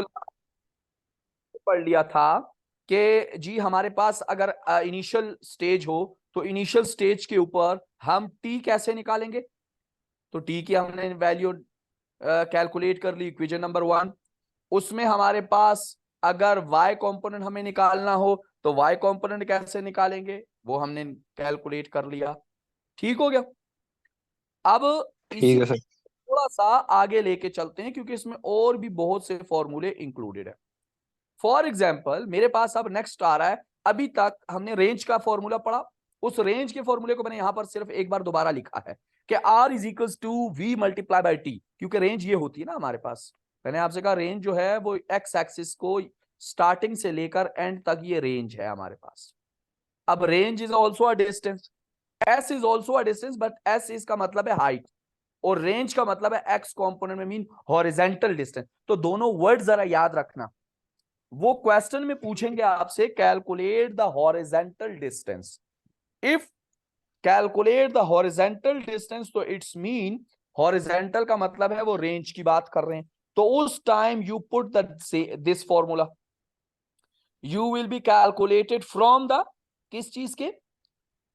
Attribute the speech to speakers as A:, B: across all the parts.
A: तो पढ़ लिया था कि जी हमारे पास अगर इनिशियल स्टेज हो तो इनिशियल स्टेज के ऊपर हम टी कैसे निकालेंगे। तो टी की हमने वैल्यू कैलकुलेट कर ली, इक्वेशन नंबर 1। उसमें हमारे पास अगर y कंपोनेंट हमें निकालना हो तो y कंपोनेंट कैसे निकालेंगे वो हमने कैलकुलेट कर लिया। ठीक हो गया। अब इसी
B: ठीक है सर।
A: थोड़ा सा आगे लेके चलते हैं क्योंकि इसमें और भी बहुत से फॉर्मूले इंक्लूडेड है। फॉर एग्जाम्पल मेरे पास अब नेक्स्ट आ रहा है, अभी तक हमने रेंज का फॉर्मूला पढ़ा, उस रेंज के फॉर्मूले को मैंने यहां पर सिर्फ एक बार दोबारा लिखा है कि R is equal to V multiply by T, क्योंकि रेंज ये होती है ना हमारे पास। मैंने आपसे कहा रेंज जो है वो एक्स एक्सिस को स्टार्टिंग से लेकर एंड तक ये रेंज है हमारे पास। अब range is also a distance, S is also a distance, but S इसका मतलब है हाइट और रेंज का मतलब है एक्स कॉम्पोनेंट में मीन हॉरिजेंटल डिस्टेंस। तो दोनों वर्ड जरा याद रखना, वो क्वेश्चन में पूछेंगे आपसे calculate the horizontal distance. If calculate the horizontal distance तो इट्स मीन हॉरिजेंटल का मतलब है वो रेंज की बात कर रहे हैं। तो उस time you put this formula, you will be calculated from the किस चीज के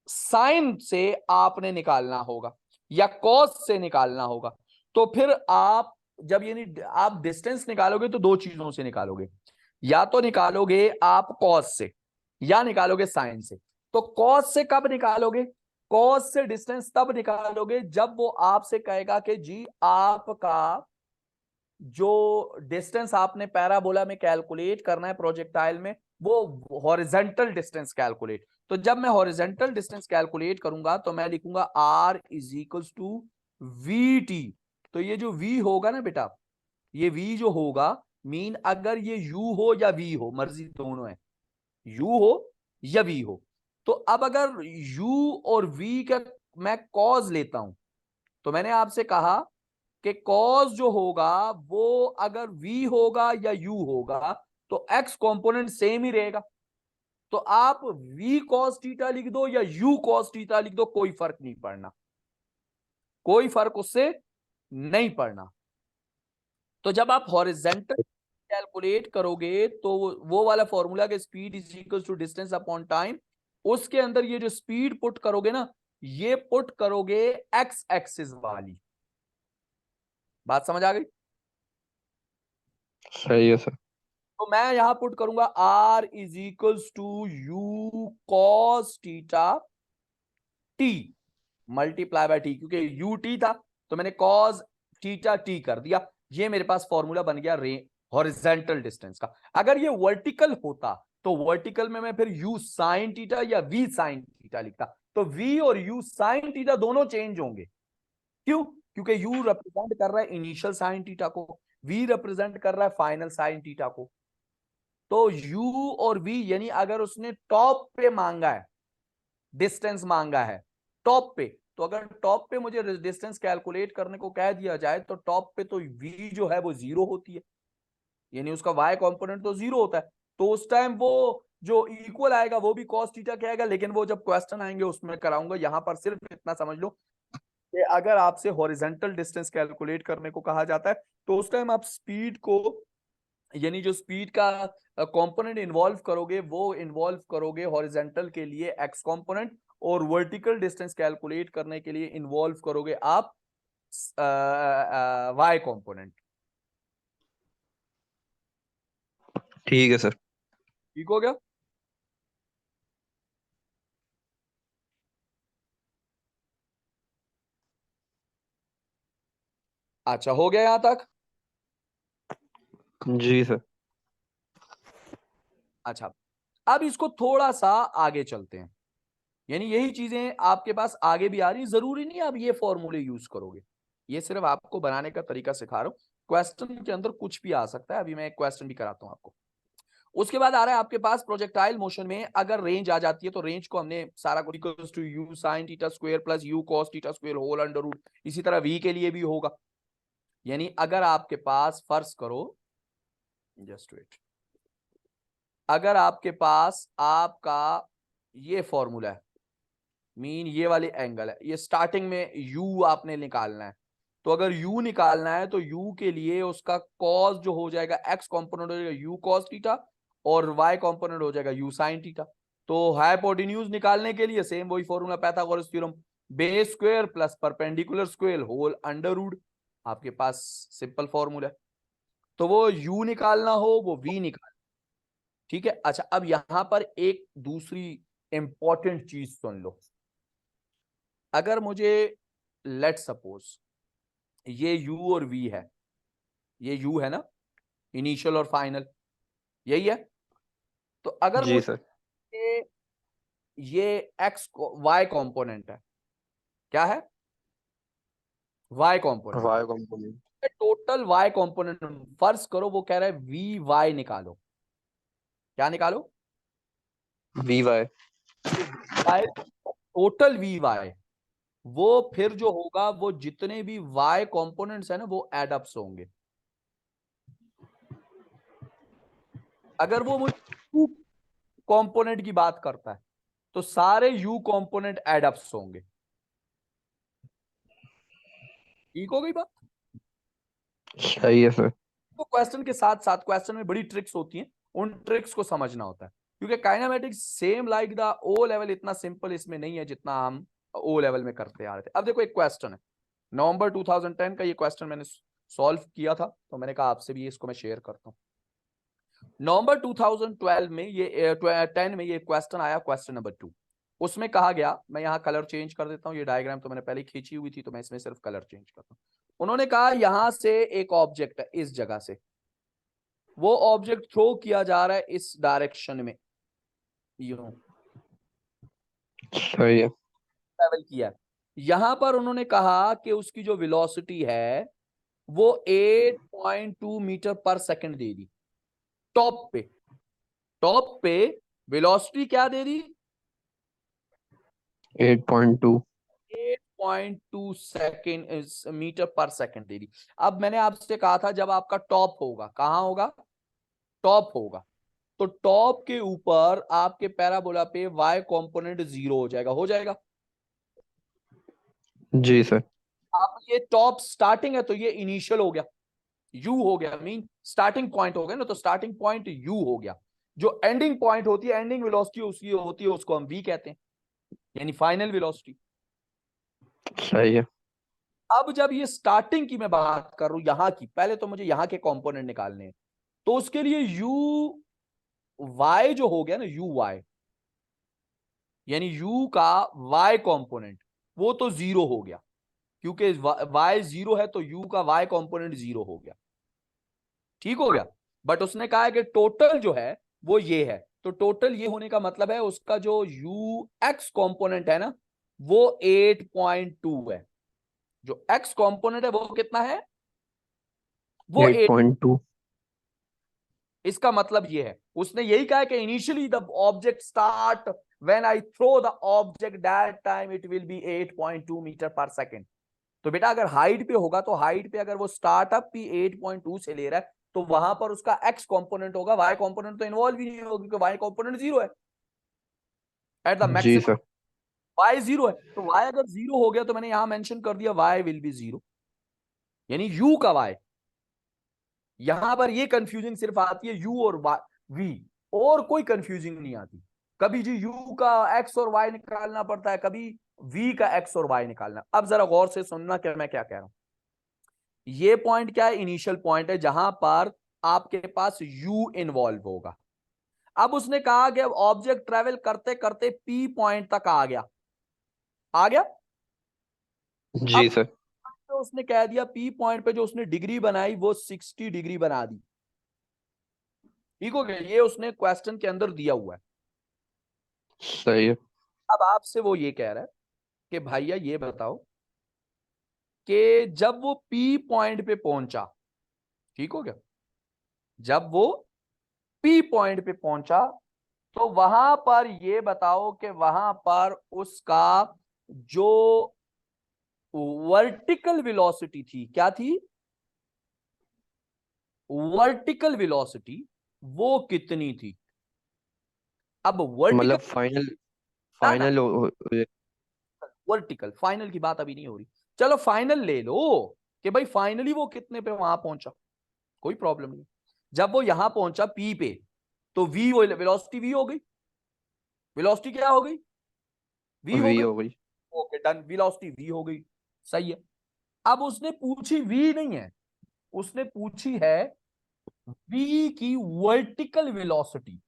A: साइन से आपने निकालना होगा या कॉस से निकालना होगा। तो फिर आप जब यानी आप डिस्टेंस निकालोगे तो दो चीजों से निकालोगे, या तो निकालोगे आप कॉस से या निकालोगे साइन से। तो कॉस से कब निकालोगे, कॉस से डिस्टेंस तब निकालोगे जब वो आपसे कहेगा कि जी आपका जो डिस्टेंस आपने पैराबोला में कैलकुलेट करना है प्रोजेक्टाइल में वो हॉरिजेंटल डिस्टेंस कैलकुलेट। तो जब मैं हॉरिजेंटल डिस्टेंस कैलकुलेट करूंगा तो मैं लिखूंगा R is equals to V T. तो ये जो v होगा ना बेटा, ये v जो होगा मीन अगर ये u हो या v हो, मर्जी दोनों है, u हो या v हो। तो अब अगर u और v का मैं कॉज लेता हूं तो मैंने आपसे कहा कि कॉस जो होगा वो अगर v होगा या u होगा तो x कंपोनेंट सेम ही रहेगा। तो आप v cos थीटा लिख दो या u cos थीटा लिख दो, कोई फर्क नहीं पड़ना, कोई फर्क उससे नहीं पड़ना। तो जब आप हॉरिजेंटल कैलकुलेट करोगे तो वो वाला फॉर्मूला के speed is equal to distance upon time, उसके अंदर ये जो स्पीड पुट करोगे ना ये पुट करोगे एक्स एक्सिस वाली। बात समझ आ गई।
B: सही है सर।
A: तो मैं यहां पुट करूंगा R is equals to U cos theta T multiply by T, क्योंकि यू टी था तो मैंने कॉस टीटा टी कर दिया। ये मेरे पास फॉर्मूला बन गया रे हॉरिजेंटल डिस्टेंस का। अगर ये वर्टिकल होता तो वर्टिकल में मैं फिर यू साइन टीटा या वी साइन टीटा लिखता। तो वी और यू साइन टीटा दोनों चेंज होंगे। क्यों? क्योंकि यू रिप्रेजेंट कर रहा है इनिशियल साइन टीटा को, वी रिप्रेजेंट कर रहा है फाइनल साइन टीटा को। तो u और v यानी अगर उसने टॉप पे मांगा है, डिस्टेंस मांगा है टॉप पे, तो अगर टॉप पे मुझे डिस्टेंस कैलकुलेट करने को कह दिया जाए तो टॉप पे तो v जो है वो 0 होती है, यानी उसका y कंपोनेंट तो 0 होता है। तो उस टाइम वो जो इक्वल आएगा वो भी cos थीटा क्या आएगा, लेकिन वो जब क्वेश्चन आएंगे उसमें कराऊंगा। यहां पर सिर्फ इतना समझ लो कि अगर आपसे हॉरिजेंटल डिस्टेंस कैलकुलेट करने को कहा जाता है तो उस टाइम आप स्पीड को यानी जो स्पीड का कंपोनेंट इन्वॉल्व करोगे वो इन्वॉल्व करोगे हॉरिजेंटल के लिए एक्स कंपोनेंट, और वर्टिकल डिस्टेंस कैलकुलेट करने के लिए इन्वॉल्व करोगे आप वाई कंपोनेंट।
B: ठीक है सर।
A: ठीक हो गया। अच्छा हो गया यहां तक।
B: जी सर।
A: अच्छा अब इसको थोड़ा सा आगे चलते हैं, यानी यही चीजें आपके पास आगे भी आ रही, जरूरी नहीं आप ये फॉर्मूले यूज करोगे, ये सिर्फ आपको बनाने का तरीका सिखा रहा हूं। क्वेश्चन के अंदर कुछ भी आ सकता है, अभी मैं एक क्वेश्चन भी कराता हूं आपको। उसके बाद आ रहा है आपके पास प्रोजेक्टाइल मोशन में अगर रेंज आ जाती है तो रेंज को हमने सारा कुछ equals to U sine theta square plus U cos theta square whole under root, इसी तरह वी के लिए भी होगा। यानी अगर आपके पास फर्ज करो, जस्ट वेट, अगर आपके पास आपका ये फॉर्मूला है मीन ये वाले एंगल है, ये स्टार्टिंग में u आपने निकालना है, तो अगर u निकालना है तो u के लिए उसका कॉस जो हो जाएगा x कॉम्पोनेंट हो जाएगा u कॉस थीटा और y कॉम्पोनेंट हो जाएगा u साइन थीटा। तो हाइपोटेन्यूज निकालने के लिए सेम वही formula Pythagoras theorem, base square plus perpendicular square whole under root, आपके पास सिंपल फॉर्मूला है। तो वो u निकालना हो वो v निकाल, ठीक है। अच्छा, अब यहां पर एक दूसरी इंपॉर्टेंट चीज सुन लो। अगर मुझे लेट सपोज ये u और v है, ये u है ना, इनिशियल और फाइनल, यही है। तो अगर
B: जी सर।
A: मुझे ये x y कंपोनेंट है, क्या है, y component,
B: Y component.
A: Total y component फर्ज करो वो कह रहा है वी वाई निकालो, क्या निकालो,
B: V Y.
A: Total V Y. वो फिर जो होगा वो जितने भी y कंपोनेंट्स है ना वो एडअप्स होंगे। अगर वो मुझे u कंपोनेंट की बात करता है तो सारे u कंपोनेंट एडअप्स होंगे। ठीक हो गई बात।
B: सही है सर।
A: तो क्वेश्चन के साथ साथ क्वेश्चन में बड़ी ट्रिक्स होती हैं, उन ट्रिक्स को समझना होता है, क्योंकि kinematics same like the O level इतना सिंपल इसमें नहीं है जितना हम ओ लेवल में करते आ रहे थे। अब देखो एक क्वेश्चन है, नवंबर 2010 का ये क्वेश्चन मैंने सॉल्व किया था, तो मैंने कहा आपसे भी इसको मैं शेयर करता हूँ। नवंबर 2012 में ये 10 में ये क्वेश्चन आया, क्वेश्चन नंबर 2। उसमें कहा गया, मैं यहाँ कलर चेंज कर देता हूँ, ये डायग्राम तो मैंने पहले खींची हुई थी तो मैं इसमें सिर्फ कलर चेंज करता हूँ। उन्होंने कहा यहां से एक ऑब्जेक्ट है, इस जगह से वो ऑब्जेक्ट थ्रो किया जा रहा है इस डायरेक्शन में, यूं
B: सही है।
A: ट्रेवल किया है। यहां पर उन्होंने कहा कि उसकी जो वेलोसिटी है वो 8.2 मीटर पर सेकंड दे दी। टॉप पे, टॉप पे वेलोसिटी क्या दे दी,
B: 8.2।
A: 8.2 सेकेंड मीटर पर सेकंड दे दी। अब मैंने आपसे कहा था जब आपका टॉप होगा, कहां होगा, टॉप होगा, तो टॉप के ऊपर आपके पैराबोला पे y कंपोनेंट 0 हो जाएगा, हो जाएगा।
B: जी सर।
A: अब ये टॉप स्टार्टिंग है तो ये इनिशियल हो गया, u हो गया, मीन स्टार्टिंग पॉइंट हो गया ना, तो स्टार्टिंग पॉइंट u हो गया। जो एंडिंग पॉइंट होती है, एंडिंग वेलोसिटी उसकी होती है, उसको हम v कहते हैं, यानी फाइनल वेलोसिटी।
B: सही है।
A: अब जब ये स्टार्टिंग की मैं बात कर रहा हूं यहां की, पहले तो मुझे यहां के कंपोनेंट निकालने हैं, तो उसके लिए u y जो हो गया ना, u y यानी u का y कंपोनेंट वो तो 0 हो गया, क्योंकि y 0 है तो u का y कंपोनेंट 0 हो गया, ठीक हो गया। बट उसने कहा है कि टोटल जो है वो ये है, तो टोटल ये होने का मतलब है उसका जो u x कंपोनेंट है ना वो 8.2 है। जो x कंपोनेंट है वो कितना है, वो
B: 8.2।
A: इसका मतलब ये है, उसने यही कहा कि initially the object start when I throw the object that time it will be 8.2 metre per second. तो बेटा अगर हाइट पे होगा तो हाइट पे अगर वो स्टार्टअप भी 8.2 से ले रहा है तो वहां पर उसका एक्स कंपोनेंट होगा, वाई कंपोनेंट तो इन्वॉल्व ही नहीं होगा क्योंकि वाई कंपोनेंट 0 है at the
B: G
A: maximum.
B: Sir.
A: Y 0 है तो वाई अगर 0 हो गया तो मैंने यहां मेंशन कर दिया वाई विल बी 0, यानी यू का वाई। यहां पर ये कंफ्यूजिंग सिर्फ आती है यू और वी, और कोई कंफ्यूजिंग नहीं आती। कभी जी यू का एक्स और वाई निकालना पड़ता है, कभी वी का एक्स और वाई निकालना। अब जरा गौर से सुनना कि मैं क्या कह रहा हूं। ये पॉइंट क्या है, इनिशियल पॉइंट है जहां पर आपके पास u इन्वॉल्व होगा। अब उसने कहा कि ऑब्जेक्ट ट्रेवल करते करते p पॉइंट तक आ गया, आ गया।
B: जी
A: अब
B: सर।
A: तो उसने कह दिया p पॉइंट पे जो उसने डिग्री बनाई वो 60 डिग्री बना दी, ठीक हो गया। ये उसने क्वेश्चन के अंदर दिया हुआ है।
B: सही है।
A: अब आपसे वो ये कह रहा है कि भैया ये बताओ कि जब वो p पॉइंट पे पहुंचा, ठीक हो गया, जब वो p पॉइंट पे पहुंचा तो वहां पर ये बताओ कि वहां पर उसका जो वर्टिकल वेलोसिटी थी, क्या थी, वर्टिकल वेलोसिटी वो कितनी थी। अब
B: मतलब
A: वर्टिकल
B: फाइनल।
A: ना ना,
B: फाइनल।
A: वर्टिकल फाइनल की बात अभी नहीं हो रही, चलो फाइनल ले लो। कि भाई फाइनली वो कितने पे वहां पहुंचा, कोई प्रॉब्लम नहीं। जब वो यहां पहुंचा पी पे, तो वी वेलोसिटी वी हो गई, वेलोसिटी क्या हो गई, वी हो
B: वी
A: गई।
B: हो गई।
A: ओके डन, वेलोसिटी वी हो गई, सही है। अब उसने पूछी वी नहीं है, उसने पूछी है वी की वर्टिकल वेलोसिटी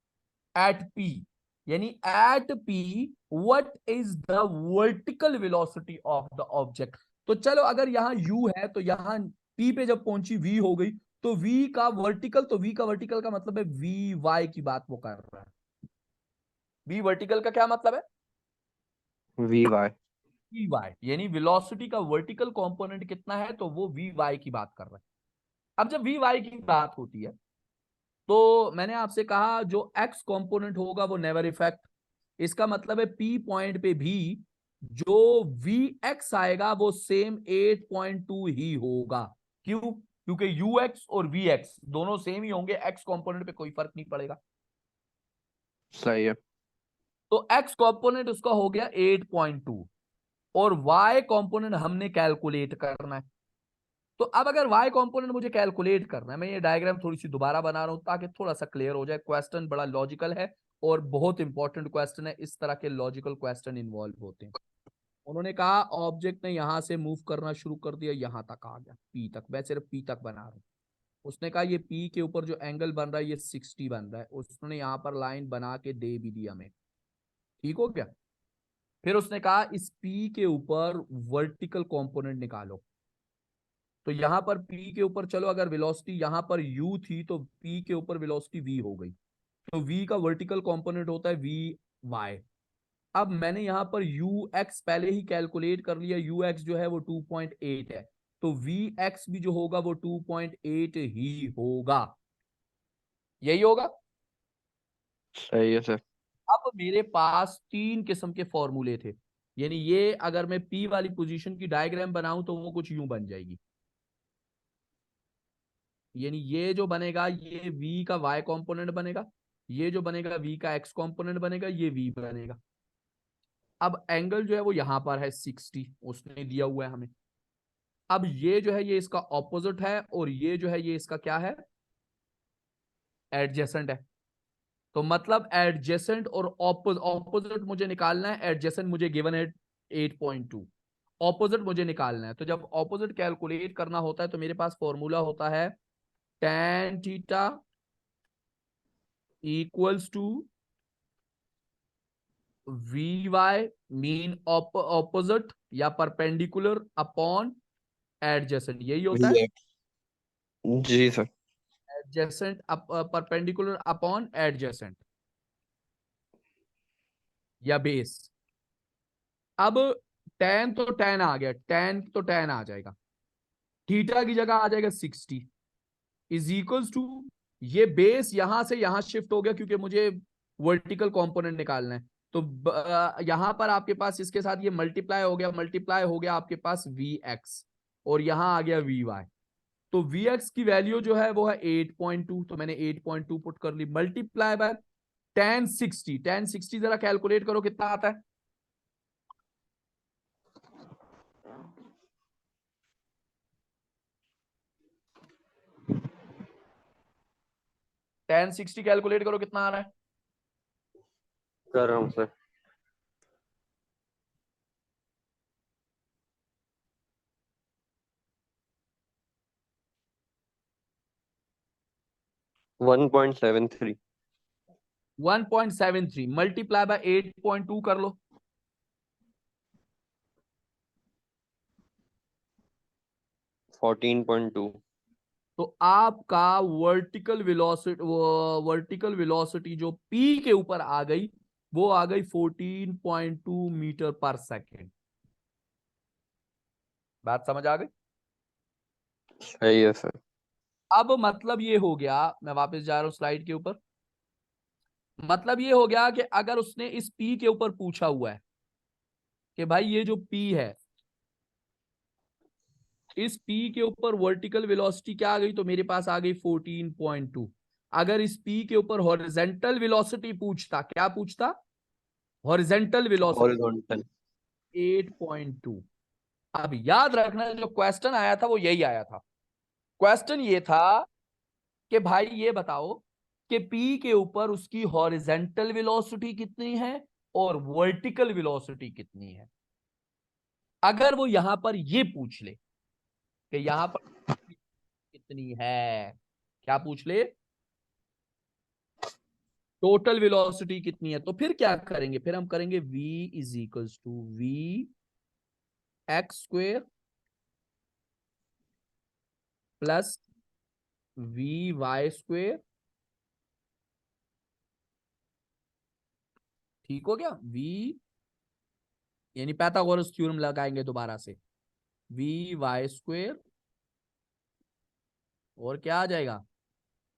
A: एट पी, यानी at P what is the vertical velocity of the object. तो चलो अगर यहां u है तो यहां p पे जब पहुंची v हो गई, तो v का वर्टिकल, तो v का वर्टिकल का मतलब है वी वाई की बात वो कर रहा है। v वर्टिकल का क्या मतलब है,
B: वी वाई।
A: वी वाई, यानी वेलोसिटी का वर्टिकल कंपोनेंट कितना है, तो वो वी वाई की बात कर रहा है। अब जब वी वाई की बात होती है, तो मैंने आपसे कहा जो x कंपोनेंट होगा वो नेवर इफेक्ट, इसका मतलब है P पॉइंट पे भी जो Vx आएगा वो सेम 8.2 ही होगा। क्यों? क्योंकि Ux और Vx दोनों सेम ही होंगे, x कंपोनेंट पे कोई फर्क नहीं पड़ेगा।
B: सही है।
A: तो x कंपोनेंट उसका हो गया 8.2 और y कंपोनेंट हमने कैलकुलेट करना है। तो अब अगर y कंपोनेंट मुझे कैलकुलेट करना है, मैं ये डायग्राम थोड़ी सी दोबारा बना रहा हूं ताकि थोड़ा सा क्लियर हो जाए। क्वेश्चन बड़ा लॉजिकल है और बहुत इंपॉर्टेंट क्वेश्चन है, इस तरह के लॉजिकल क्वेश्चन इन्वॉल्व होते हैं। उन्होंने कहा ऑब्जेक्ट ने यहां से मूव करना शुरू कर दिया, यहां तक आ गया पी तक, मैं सिर्फ पी तक बना रहा हूं। उसने कहा ये पी के ऊपर जो एंगल बन रहा है ये 60 बन रहा है, उसने यहां पर लाइन बना के दे भी दिया हमें, ठीक हो गया। फिर उसने कहा इस पी के ऊपर वर्टिकल कंपोनेंट निकालो। तो यहां पर P के ऊपर चलो, अगर वेलोसिटी यहां पर U थी तो P के ऊपर वेलोसिटी V हो गई, तो V का वर्टिकल कंपोनेंट होता है Vy। अब मैंने यहां पर Ux पहले ही कैलकुलेट कर लिया, Ux जो है वो 2.8 है, तो Vx भी जो होगा वो 2.8 ही होगा, यही होगा।
B: सही है सर।
A: अब मेरे पास तीन किस्म के फॉर्मूले थे, यानी ये अगर मैं P वाली पोजीशन की डायग्राम बनाऊं तो वो कुछ यूं बन जाएगी, यानी ये जो बनेगा ये v का y कंपोनेंट बनेगा, ये जो बनेगा v का x कंपोनेंट बनेगा, ये v बनेगा। अब एंगल जो है वो यहां पर है 60, उसने दिया हुआ है हमें। अब ये जो है ये इसका ऑपोजिट है और ये जो है ये इसका क्या है, एडजेसेंट है। तो मतलब एडजेसेंट और ऑपोजिट मुझे निकालना है, एडजेसेंट मुझे गिवन है 8.2, ऑपोजिट मुझे निकालना है। तो जब ऑपोजिट कैलकुलेट करना होता है तो मेरे पास फॉर्मूला होता है tan theta equals to V Y mean opposite या परपेंडिकुलर अपॉन एडजेसेंट, यही होता है।
B: वी जी sir.
A: Adjacent perpendicular upon adjacent या बेस। अब tan तो tan आ गया, tan तो tan आ जाएगा, थीटा की जगह आ जाएगा 60 इज इक्वल्स टू, ये बेस यहां से यहां शिफ्ट हो गया क्योंकि मुझे वर्टिकल कंपोनेंट निकालना है। तो यहां पर आपके पास इसके साथ ये मल्टीप्लाई हो गया, मल्टीप्लाई हो गया आपके पास Vx और यहां आ गया Vy। तो Vx की वैल्यू जो है वो है 8.2, तो मैंने 8.2 पुट कर ली, मल्टीप्लाई बाय tan 60, tan 60 जरा कैलकुलेट करो कितना आता है, tan 60 कैलकुलेट करो कितना आ रहा है।
B: कर रहा हूँ सर। 1.73।
A: 1.73 मल्टीप्लाई बाय 8.2 कर लो,
B: 14.2।
A: तो आपका वर्टिकल वेलोसिटी जो पी के ऊपर आ गई वो आ गई 14.2 मीटर पर सेकेंड। बात समझ आ गई।
B: सही है सर।
A: अब मतलब ये हो गया, मैं वापस जा रहा हूं स्लाइड के ऊपर, मतलब ये हो गया कि अगर उसने इस पी के ऊपर पूछा हुआ है कि भाई ये जो पी है इस पी के ऊपर वर्टिकल वेलोसिटी क्या आ गई, तो मेरे पास आ गई 14.2। अगर इस पी के ऊपर हॉरिजेंटल वेलोसिटी पूछता, क्या पूछता, हॉरिजेंटल वेलोसिटी
B: हॉरिजॉन्टल।
A: 8.2, अब याद रखना जो क्वेश्चन आया था वो यही आया था। क्वेश्चन ये था कि भाई ये बताओ कि पी के ऊपर उसकी हॉरिजेंटल वेलोसिटी कितनी है और वर्टिकल वेलोसिटी कितनी है। अगर वो यहां पर ये पूछ ले कि यहां पर कितनी है, क्या पूछ ले, टोटल वेलोसिटी कितनी है, तो फिर क्या करेंगे, फिर हम करेंगे v is equals to V X square plus V Y square. ठीक हो गया। v यानी पाइथागोरस थ्योरम लगाएंगे दोबारा से, वी वाई स्क्वेयर और क्या आ जाएगा,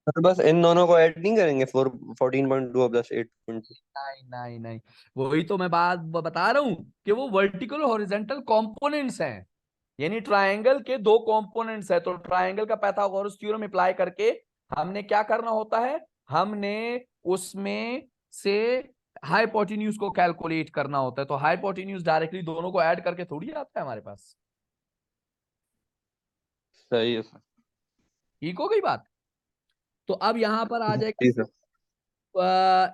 B: सर बस इन दोनों को ऐड नहीं करेंगे, 14.2 प्लस 8.2?
A: नहीं नहीं नहीं, वही तो मैं बात बता रहा हूं कि वो वर्टिकल और हॉरिजॉन्टल कंपोनेंट्स हैं, यानी ट्रायंगल के दो कंपोनेंट्स है, तो ट्रायंगल का पाइथागोरस थ्योरम अप्लाई करके हमने क्या करना होता है, हमने उसमें से हाइपोटेन्यूज को कैलकुलेट करना होता है। तो हाइपोटेन्यूज डायरेक्टली दोनों को ऐड करके थोड़ी आता है हमारे पास।
B: सही है सर।
A: ठीक हो गई बात। तो अब यहां पर आ
B: जी
A: जाएगा
B: सर।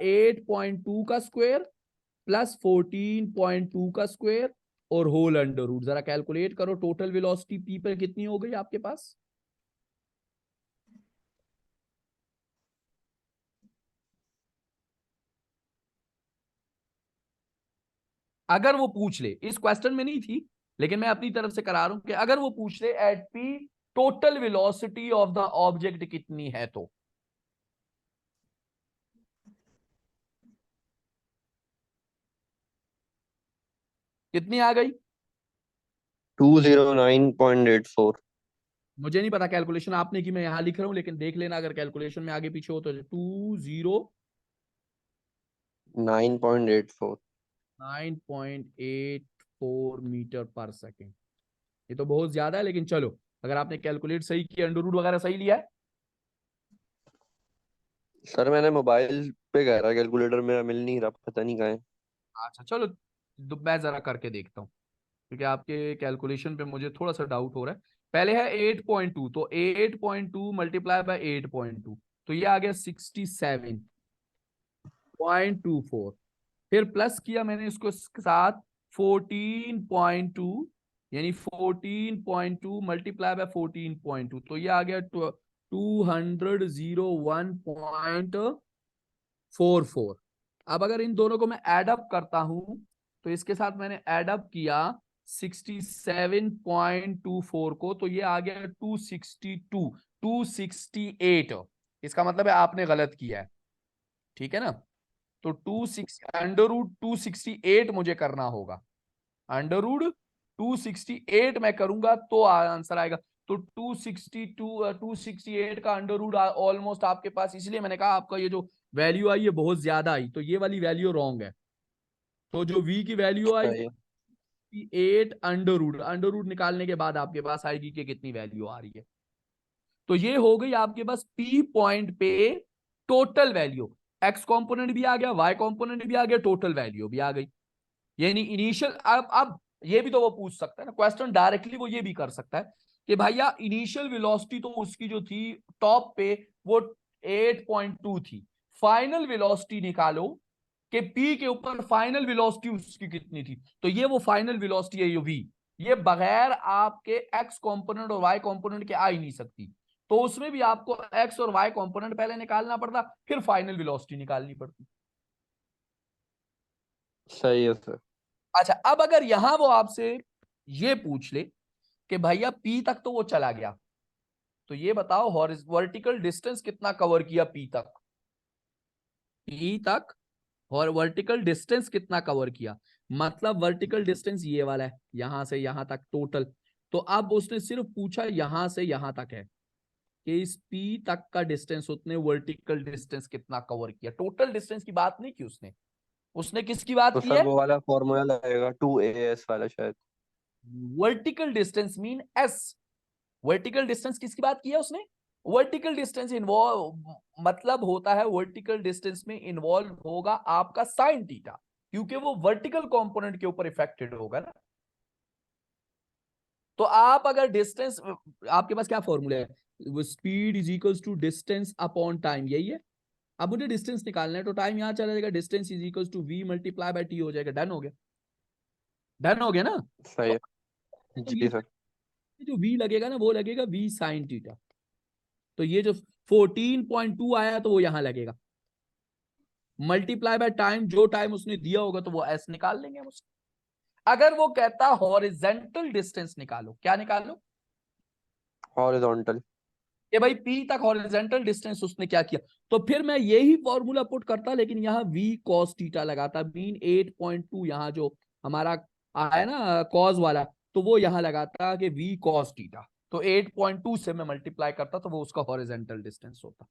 A: 8.2 का स्क्वायर प्लस 14.2 का स्क्वायर और होल अंडर रूट। जरा कैलकुलेट करो टोटल वेलोसिटी पी पर कितनी हो गई आपके पास। अगर वो पूछ ले, इस क्वेश्चन में नहीं थी लेकिन मैं अपनी तरफ से करा रहा हूं कि अगर वो पूछ ले at P total velocity of the object कितनी है, तो कितनी आ गई।
B: 209.84।
A: मुझे नहीं पता कैलकुलेशन आपने की, मैं यहां लिख रहा हूं, लेकिन देख लेना अगर कैलकुलेशन में आगे पीछे हो तो।
B: 9.84।
A: 209.84 मीटर पर सेकेंड। ये तो बहुत ज्यादा है, लेकिन चलो अगर आपने कैलकुलेट सही किया, अंडर रूट वगैरह सही लिया है।
B: सर मैंने मोबाइल पे कह रहा, कैलकुलेटर मेरा मिल नहीं रहा, पता नहीं कहाँ है।
A: अच्छा चलो, मैं जरा करके देखता हूँ, क्योंकि आपके कैलकुलेशन पे मुझे थोड़ा सा डाउट हो रहा है। पहले है 8.2, तो 8.2 मल्टीप्लाई बाय 8.2, तो ये आ गया 67.24। फिर प्लस किया मैंने इसको साथ 14.2, यानी 14.2 मल्टीप्लाई बाय 14.2, तो ये आ गया 201.44। अब अगर इन दोनों को मैं एड अप करता हूं, तो इसके साथ मैंने एड अप किया 67.24 को, तो ये आ गया 268। इसका मतलब है आपने गलत किया है, ठीक है ना। तो 268 मुझे करना होगा, √268 मैं करूंगा तो आंसर आएगा। तो 268 का अंडर रूट ऑलमोस्ट आपके पास, इसलिए मैंने कहा आपका ये जो वैल्यू आई है बहुत ज्यादा आई, तो ये वाली वैल्यू रॉन्ग है। तो जो v की वैल्यू आई
B: सही है।
A: 8 अंडर रूट निकालने के बाद आपके पास आएगी कि कितनी वैल्यू आ रही है। तो ये हो गई आपके पास पी पॉइंट पे टोटल वैल्यू, एक्स कंपोनेंट भी आ गया, वाई कंपोनेंट भी आ गया, टोटल वैल्यू भी आ गई। यानी इनिशियल, अब ये भी तो वो पूछ सकता है ना क्वेश्चन डायरेक्टली, वो ये भी कर सकता है कि भैया इनिशियल वेलोसिटी तो उसकी जो थी टॉप पे वो 8.2 थी, फाइनल वेलोसिटी निकालो कि पी के ऊपर फाइनल वेलोसिटी उसकी कितनी थी। तो ये वो फाइनल वेलोसिटी है, ये वी, ये बगैर आपके एक्स कंपोनेंट और वाई कंपोनेंट के आ ही नहीं सकती। तो उसमें भी आपको एक्स और वाई कंपोनेंट पहले निकालना पड़ता, फिर फाइनल वेलोसिटी निकालनी पड़ती।
B: सही है सर।
A: अच्छा, अब अगर यहां वो आपसे ये पूछ ले कि भैया पी तक तो वो चला गया, तो ये बताओ वर्टिकल डिस्टेंस कितना कवर किया पी तक, पी तक और वर्टिकल डिस्टेंस कितना कवर किया। मतलब वर्टिकल डिस्टेंस ये वाला है, यहां से यहां तक टोटल। तो अब उसने सिर्फ पूछा यहां से यहां तक है कि इस पी तक का डिस्टेंस उतने वर्टिकल डिस्टेंस कितना कवर किया, टोटल डिस्टेंस की बात नहीं की उसने। उसने किसकी बात
B: तो
A: की
B: सर
A: है,
B: वो वाला फॉर्मूला लगेगा 2AS वाला शायद।
A: Vertical distance mean S. Vertical distance किसकी बात की है उसने, वर्टिकल डिस्टेंस इन्वॉल्व, मतलब होता है वर्टिकल डिस्टेंस में इन्वॉल्व होगा आपका साइन थीटा, क्योंकि वो वर्टिकल कंपोनेंट के ऊपर इफेक्टेड होगा ना। तो आप अगर डिस्टेंस, आपके पास क्या फॉर्मूला है, वो speed is equals to distance upon time, यही है। अब मुझे डिस्टेंस निकालना है तो टाइम यहां चला जाएगा, distance is equals to v multiply by T हो जाएगा। डन हो गया, डन हो गया ना।
B: सही
A: तो,
B: है।
A: तो
B: जी
A: ये
B: सर।
A: जो v लगेगा ना वो लगेगा v साइन थीटा। तो ये जो 14.2 आया तो वो यहां लगेगा, मल्टीप्लाई बाय टाइम, जो टाइम उसने दिया होगा तो वो s निकाल लेंगे हम उसको। अगर वो कहता हॉरिजेंटल डिस्टेंस निकालो, क्या निकालो,
B: हॉरिजॉन्टल।
A: कि भाई P तक हॉरिजेंटल डिस्टेंस उसने क्या किया, तो फिर मैं यही फॉर्मूला पुट करता, लेकिन यहाँ v cos थीटा लगाता, मीन 8.2 यहाँ जो हमारा आया ना कॉस वाला, तो वो यहाँ लगाता कि v cos थीटा, तो 8.2 से मैं मल्टीप्लाई करता तो वो उसका हॉरिजेंटल डिस्टेंस होता।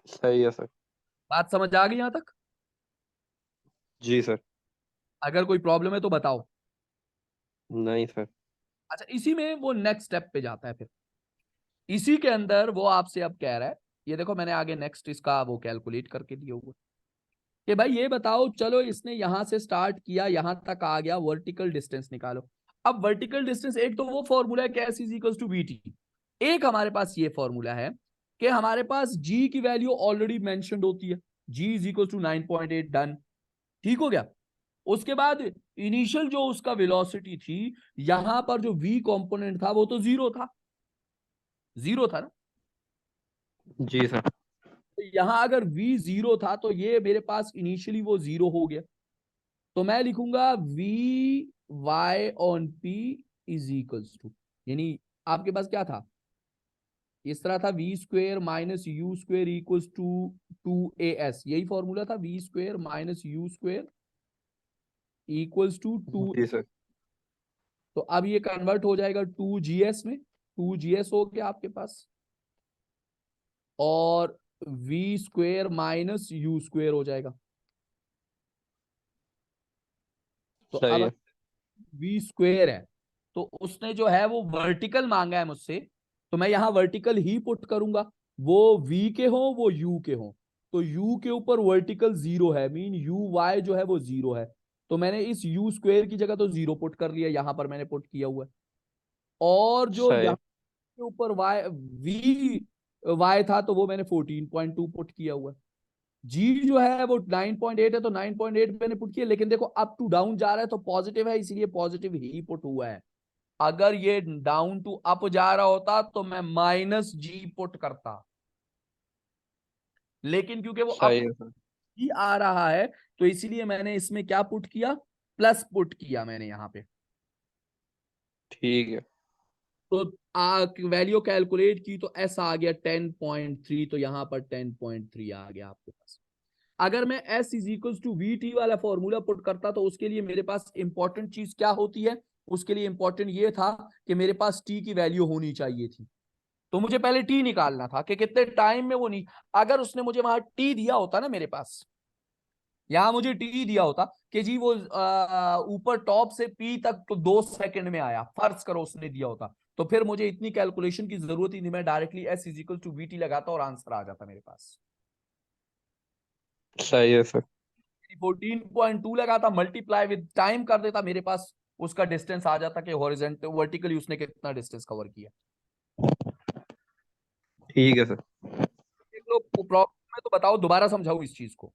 B: सही है सर।
A: बात समझ आ गई यहां तक?
B: जी सर।
A: अगर कोई प्रॉब्लम है तो बताओ।
B: नहीं सर।
A: अच्छा, इसी में वो नेक्स्ट स्टेप पे जाता है, फिर इसी के अंदर वो आपसे अब कह रहा है, ये देखो मैंने आगे नेक्स्ट इसका वो कैलकुलेट करके दिया हुआ कि भाई ये बताओ, चलो इसने यहां से स्टार्ट किया यहां तक आ गया, वर्टिकल डिस्टेंस निकालो। अब वर्टिकल डिस्टेंस, एक तो वो फॉर्मूला है S is equals to VT, एक हमारे पास ये फॉर्मूला है कि हमारे पास जी की वैल्यू ऑलरेडी मेंशन्ड होती है, जी इज इक्वल टू 9.8। डन, ठीक हो गया। उसके बाद इनिशियल जो उसका वेलोसिटी थी, यहां पर जो वी कंपोनेंट था वो तो जीरो था, जीरो था ना।
B: जी सर।
A: तो यहां अगर v जीरो था तो ये मेरे पास इनिशियली वो जीरो हो गया, तो मैं लिखूंगा V Y on P is equals to, यानी आपके पास क्या था, इस तरह था V square minus U square equals to 2as, यही फॉर्मूला था, V square minus U square equals to 2।
B: जी सर।
A: तो अब ये कन्वर्ट हो जाएगा 2gs में, 2gs हो गया आपके पास, और V square minus U square हो जाएगा। तो
B: सही
A: अब
B: है।
A: वी स्क्वेयर है, तो उसने जो है वो वर्टिकल मांगा है मुझसे, तो मैं यहां वर्टिकल ही पुट करूंगा, वो v के हो वो u के हो, तो u के ऊपर वर्टिकल जीरो है, मीन यू वाई जो है वो जीरो है, तो मैंने इस u स्क्वेयर की जगह तो जीरो पुट कर लिया, यहां पर मैंने पुट किया हुआ है। और जो
B: सही
A: यहाँ
B: है।
A: के ऊपर y v y था तो वो मैंने 14.2 पुट किया हुआ है। जी जो है वो 9.8 है, तो 9.8 मैंने पुट किया, लेकिन देखो अप टू डाउन जा रहा है तो पॉजिटिव है, इसीलिए पॉजिटिव ही पुट हुआ है। अगर ये डाउन टू अप जा रहा होता तो मैं माइनस जी पुट करता, लेकिन क्योंकि वो
B: सही
A: अप
B: है सर।
A: ही आ रहा है तो इसीलिए मैंने इसमें क्या पुट किया, प्लस पुट किया मैंने यहां पे।
B: ठीक है।
A: तो वैल्यू कैलकुलेट की तो एस आ गया 10.3, तो यहां पर 10.3 आ गया आपके पास। अगर मैं s is equal to V T वाला फॉर्मूला पुट करता तो उसके लिए मेरे पास इंपॉर्टेंट चीज क्या होती है, उसके लिए इंपॉर्टेंट ये था कि मेरे पास t की वैल्यू होनी चाहिए थी, तो मुझे पहले t निकालना था कि कितने टाइम में वो नहीं, अगर उसने मुझे वहां t दिया होता ना मेरे पास, यहां मुझे t दिया होता कि जी वो ऊपर टॉप से p तक तो 2 सेकंड में आया, फर्ज करो उसने दिया होता, तो फिर मुझे इतनी कैलकुलेशन की जरूरत ही नहीं, मैं directly s is equal to V T लगाता और आंसर आ जाता मेरे पास।
B: सही है सर।
A: 14.2 लगाता, मल्टीप्लाई विद टाइम कर देता, मेरे पास उसका डिस्टेंस आ जाता कि हॉरिजॉन्टल वर्टिकली उसने कितना डिस्टेंस कवर किया।
B: ठीक है सर।
A: एक लोग प्रॉब्लम में तो बताओ, दोबारा समझाओ इस चीज को।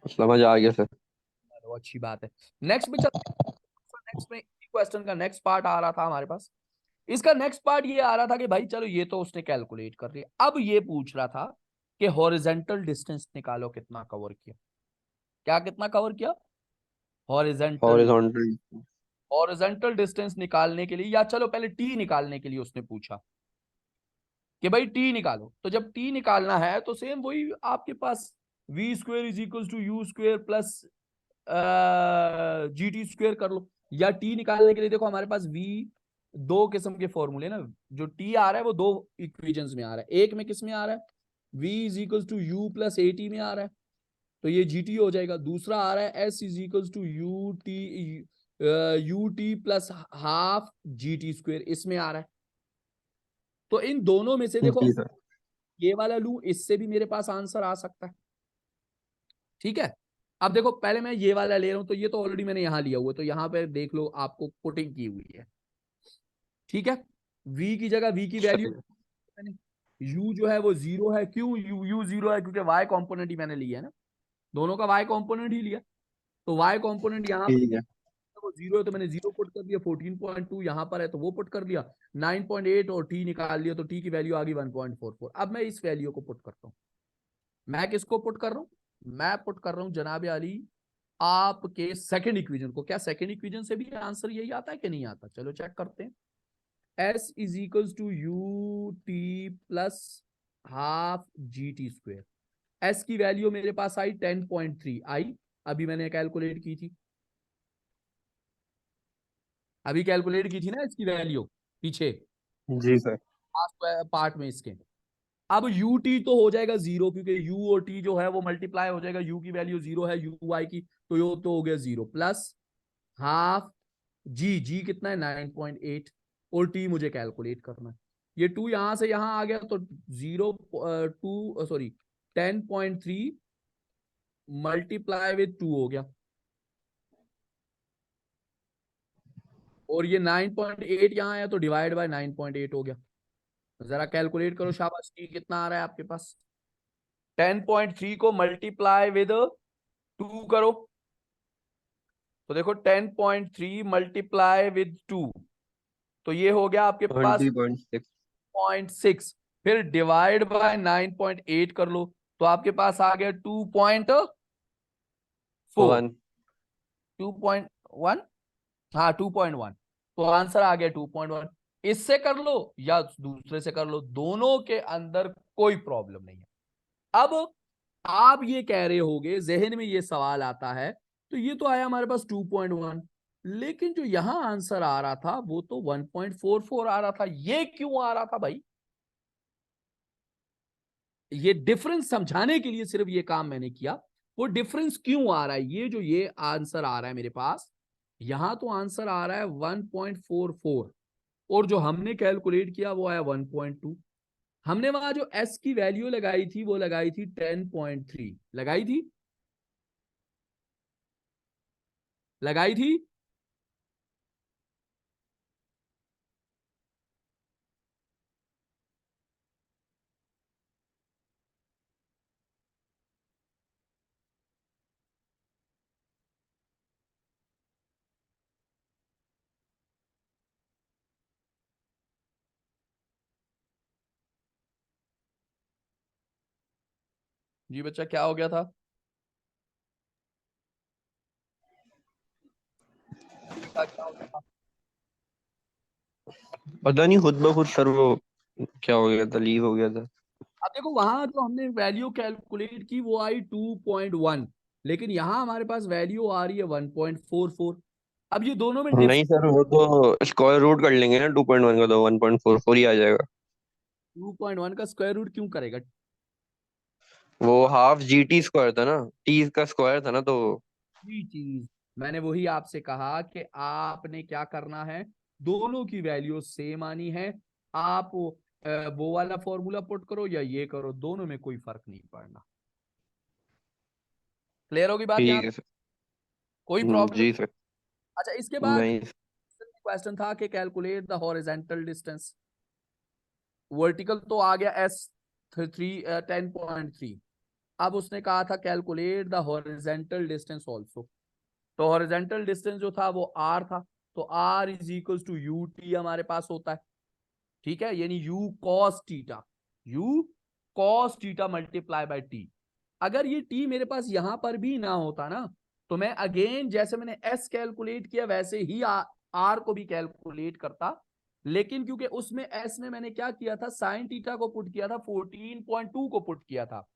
B: समझ आ गया सर।
A: चलो अच्छी बात है, नेक्स्ट में चलते हैं। नेक्स्ट में क्वेश्चन का नेक्स्ट पार्ट आ रहा था हमारे पास, इसका नेक्स्ट पार्ट ये आ रहा था कि भाई चलो ये तो उसने कैलकुलेट कर लिया, अब ये पूछ रहा था कि हॉरिजॉन्टल डिस्टेंस निकालो कितना कवर किया, क्या कितना कवर किया, हॉरिजॉन्टल।
B: हॉरिजॉन्टल।
A: हॉरिजॉन्टल डिस्टेंस निकालने के लिए, या चलो पहले टी निकालने के लिए उसने पूछा कि भाई टी निकालो, तो जब टी निकालना है तो सेम वही आपके पास v square is equal to u square plus g T square कर लो, या टी निकालने के लिए देखो हमारे पास वी दो किस्म के फॉर्मूले ना, जो टी आ रहा है वो दो इक्वेशंस में आ रहा है, एक में किस में आ रहा है, v is equal to U plus A T में आ रहा है, तो ये जी टी हो जाएगा, दूसरा आ रहा है S is equal to U T plus half G T square, इसमें आ रहा है। तो इन दोनों में से देखो,
B: जी सर।
A: ये वाला लूं, इससे भी मेरे पास आंसर आ सकता है, ठीक है। अब देखो पहले मैं ये वाला ले रहा हूं, तो ये तो ऑलरेडी मैंने यहां लिया हुआ है, तो यहां पे देख लो आपको पुटिंग की हुई है, ठीक है। v की जगह v की वैल्यू
B: सही
A: मैंने, u जो है वो 0 है, क्यों u 0 है, क्योंकि y कॉम्पोनेंट ही मैंने लिया है ना, दोनों का y कॉम्पोनेंट ही लिया, तो y कॉम्पोनेंट यहाँ
B: ठीक है।
A: वो 0 है तो मैंने 0 पुट कर दिया, 14.2 यहाँ पर है तो वो पुट कर दिया, 9.8 और t निकाल लिया, तो t की वैल्यू आ गई 1.44। अब मैं इस वैल्यू को पुट करता हूँ, मैं किसको पुट कर रहा हूँ, मैं पुट कर रहा हूँ जनाब अली आपके सेकंड इक्वेशन को। क्या सेकंड इक्वेशन से भी आंसर यही आता है कि नहीं आता, चलो चेक करते हैं। s is equals to U T plus half G T square. s की वैल्यू मेरे पास आई 10.3 आई, अभी मैंने कैलकुलेट की थी, अभी कैलकुलेट की थी ना इसकी वैल्यू पीछे
B: जी सर।
A: पार्ट में इसके। अब यू टी तो हो जाएगा 0, क्योंकि यू और टी जो है वो मल्टीप्लाई हो जाएगा, यू की वैल्यू 0 है, यू वाई की, तो यो तो हो गया 0 प्लस हाफ जी, जी कितना है 9.8, और टी मुझे कैलकुलेट करना है। ये 2 यहां से यहां आ गया तो 10.3 मल्टीप्लाई विद 2 हो गया, और ये 9.8 यहाँ आया तो डिवाइड बाय 9.8 हो गया। जरा कैलकुलेट करो शाबाश, टी कितना आ रहा है आपके पास, 10.3 को मल्टीप्लाई विद 2 करो, तो देखो 10.3 मल्टीप्लाई विद 2, तो ये हो गया आपके पास
B: 20.6।
A: 0.6, फिर डिवाइड बाय 9.8 कर लो, तो आपके पास आ गया 2.4,
B: 1।
A: 2.1, हाँ 2.1, तो आंसर आ गया 2.1। इससे कर लो या दूसरे से कर लो, दोनों के अंदर कोई प्रॉब्लम नहीं है। अब आप ये कह रहे होगे, जहन में ये सवाल आता है, तो ये तो आया हमारे पास 2.1, लेकिन जो यहां आंसर आ रहा था वो तो 1.44 आ रहा था, ये क्यों आ रहा था भाई? ये डिफरेंस समझाने के लिए सिर्फ ये काम मैंने किया, वो डिफरेंस क्यों आ रहा है, ये जो ये आंसर आ रहा है मेरे पास, यहां तो आंसर आ रहा है 1.44, और जो हमने कैलकुलेट किया वो आया 1.2। हमने वहां जो एस की वैल्यू लगाई थी वो लगाई थी 10.3, लगाई थी, लगाई थी। जी बच्चा क्या हो गया था? बेटा क्या हो गया था?
B: पता नहीं, खुद ब खुद सर वो क्या हो गया था, लीव हो गया था।
A: अब देखो वहां जो हमने वैल्यू कैलकुलेट की वो आई 2.1, लेकिन यहां हमारे पास वैल्यू आ रही है 1.44। अब ये दोनों में
B: नहीं
A: डिफरेंस,
B: सर, वो तो स्क्वायर रूट कर लेंगे ना 2.1 का, तो 1.44 ही आ जाएगा।
A: 2.1 का स्क्वायर रूट क्यों करेगा?
B: वो हाफ जी टी स्क्वायर था ना, टी का स्क्वायर था ना, तो
A: वही चीज मैंने वही आपसे कहा कि आपने क्या करना है, दोनों की वैल्यू सेम आनी है। आप वो वाला फॉर्मूला पुट करो या ये करो, दोनों में कोई फर्क नहीं पड़ना। क्लियर होगी बात यहाँ
B: ठीक है
A: तक?
B: सर।
A: कोई प्रॉब्लम?
B: जी सर।
A: अच्छा, इसके बाद
B: नहीं।
A: क्वेश्चन था कि calculate the horizontal distance, vertical तो आ गया एस 10.3, अब उसने कहा था calculate the horizontal distance also, तो हॉरिजेंटल डिस्टेंस जो था वो आर था, तो R is equal to U T हमारे पास होता है, ठीक है, यानी U cos theta, U cos theta multiply by T. अगर ये टी मेरे पास यहां पर भी ना होता ना, तो मैं अगेन जैसे मैंने एस कैलकुलेट किया वैसे ही आर को भी कैलकुलेट करता, लेकिन क्योंकि उसमें एस में मैंने क्या किया था, साइन टीटा को पुट किया था, 14.2 को पुट किया था।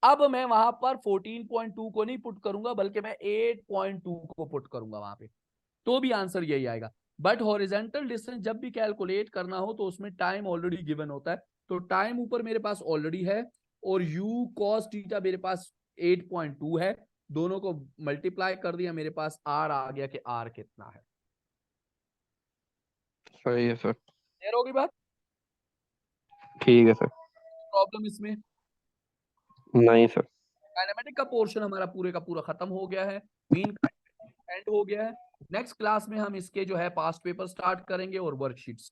A: अब मैं वहां पर 14.2 को नहीं पुट करूंगा, बल्कि मैं 8.2 को पुट करूंगा वहां पे, तो भी आंसर यही आएगा। बट हॉरिजेंटल डिस्टेंस जब भी कैलकुलेट करना हो तो उसमें टाइम ऑलरेडी गिवन होता है, तो टाइम ऊपर मेरे पास ऑलरेडी है, और u cos थीटा मेरे पास 8.2 है, दोनों को मल्टीप्लाई कर दिया, मेरे पास r आ गया कि r कितना है।
B: सही है सर।
A: क्लियर होगी बात?
B: ठीक है सर।
A: प्रॉब्लम इसमें?
B: नहीं सर।
A: काइनेमेटिक का पोर्शन हमारा पूरे का पूरा खत्म हो गया है, मीन का एंड हो गया है। नेक्स्ट क्लास में हम इसके जो है पास्ट पेपर स्टार्ट करेंगे और वर्कशीट स्टार्ट